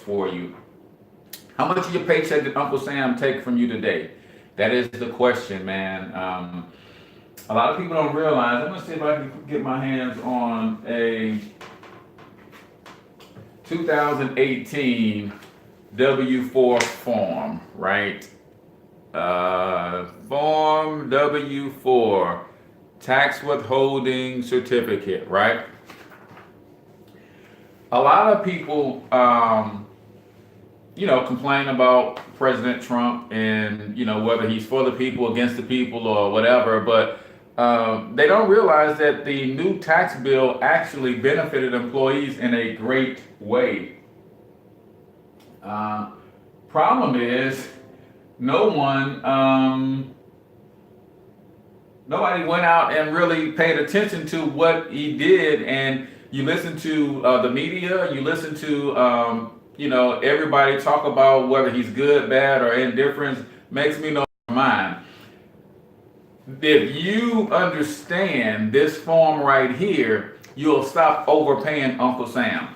for you. How much of your paycheck did Uncle Sam take from you today? That is the question, man. A lot of people don't realize. I'm gonna see if I can get my hands on a 2018 W-4 form, right? Form W-4, tax withholding certificate, right? A lot of people, complain about President Trump and, whether he's for the people, against the people, or whatever, but they don't realize that the new tax bill actually benefited employees in a great way. Problem is, nobody went out and really paid attention to what he did. And you listen to the media, you listen to everybody talk about whether he's good, bad, or indifferent. Makes me know my mind. If you understand this form right here, you'll stop overpaying Uncle Sam.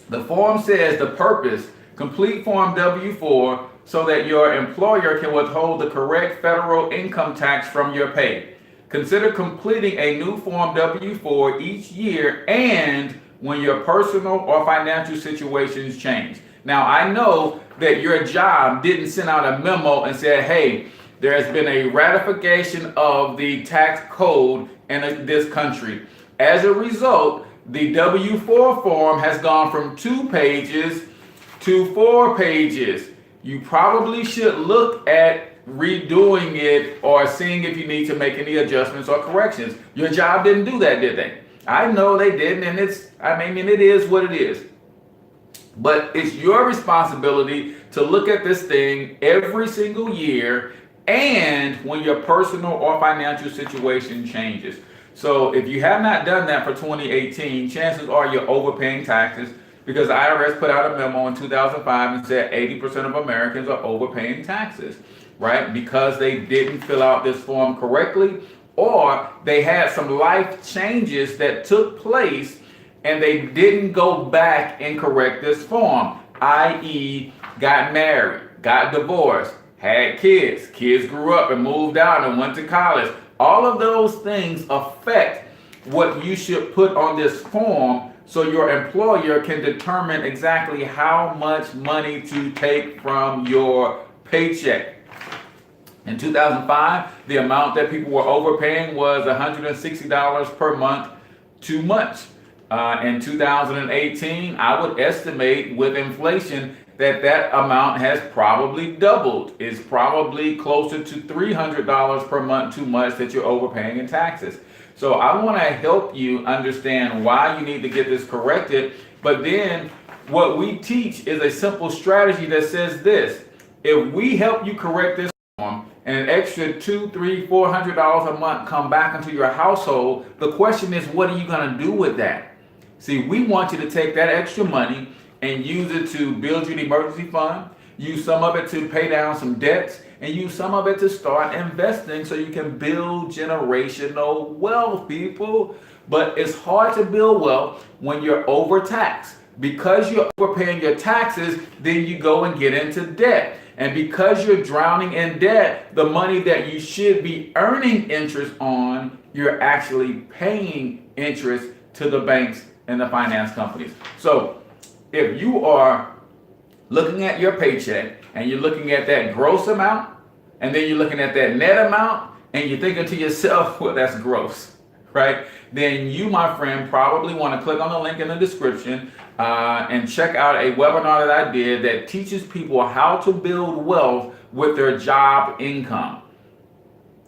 The form says the purpose: complete Form W-4 so that your employer can withhold the correct federal income tax from your pay. Consider completing a new Form W-4 each year and when your personal or financial situations change. Now, I know that your job didn't send out a memo and said, hey, there has been a ratification of the tax code in this country. As a result, the W-4 form has gone from 2 pages to 4 pages. You probably should look at redoing it or seeing if you need to make any adjustments or corrections. Your job didn't do that, did they? I know they didn't, and it is what it is. But it's your responsibility to look at this thing every single year and when your personal or financial situation changes. So if you have not done that for 2018, chances are you're overpaying taxes, because IRS put out a memo in 2005 and said 80% of Americans are overpaying taxes, right? Because they didn't fill out this form correctly, or they had some life changes that took place and they didn't go back and correct this form, i.e. got married, got divorced, had kids, kids grew up and moved out and went to college. All of those things affect what you should put on this form, so your employer can determine exactly how much money to take from your paycheck. In 2005, the amount that people were overpaying was $160 per month, too much. In 2018, I would estimate with inflation that amount has probably doubled. It's probably closer to $300 per month too much that you're overpaying in taxes. So I want to help you understand why you need to get this corrected. But then what we teach is a simple strategy that says this: if we help you correct this form and an extra $200, $300, $400 a month come back into your household, the question is, what are you going to do with that? See, we want you to take that extra money and use it to build your emergency fund, use some of it to pay down some debts, and use some of it to start investing so you can build generational wealth, people. But it's hard to build wealth when you're overtaxed. Because you're overpaying your taxes, then you go and get into debt. And because you're drowning in debt, the money that you should be earning interest on, you're actually paying interest to the banks and the finance companies. So if you are looking at your paycheck and you're looking at that gross amount, and then you're looking at that net amount, and you're thinking to yourself, well, that's gross, right? Then you, my friend, probably want to click on the link in the description and check out a webinar that I did that teaches people how to build wealth with their job income.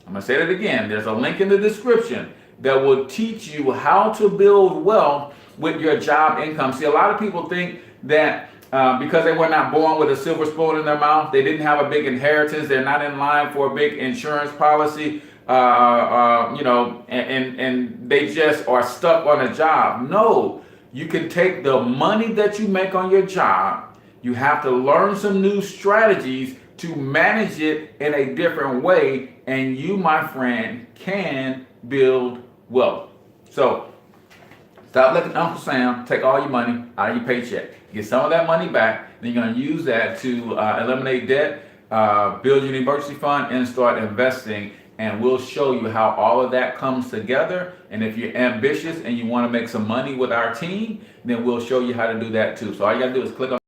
I'm going to say that again. There's a link in the description that will teach you how to build wealth with your job income. See, a lot of people think that because they were not born with a silver spoon in their mouth, they didn't have a big inheritance, they're not in line for a big insurance policy, and they just are stuck on a job. No, you can take the money that you make on your job. You have to learn some new strategies to manage it in a different way, and you, my friend, can build wealth. So stop letting Uncle Sam take all your money out of your paycheck. get some of that money back. Then you're going to use that to eliminate debt, build your emergency fund, and start investing. And we'll show you how all of that comes together. And if you're ambitious and you want to make some money with our team, then we'll show you how to do that too. So all you got to do is click on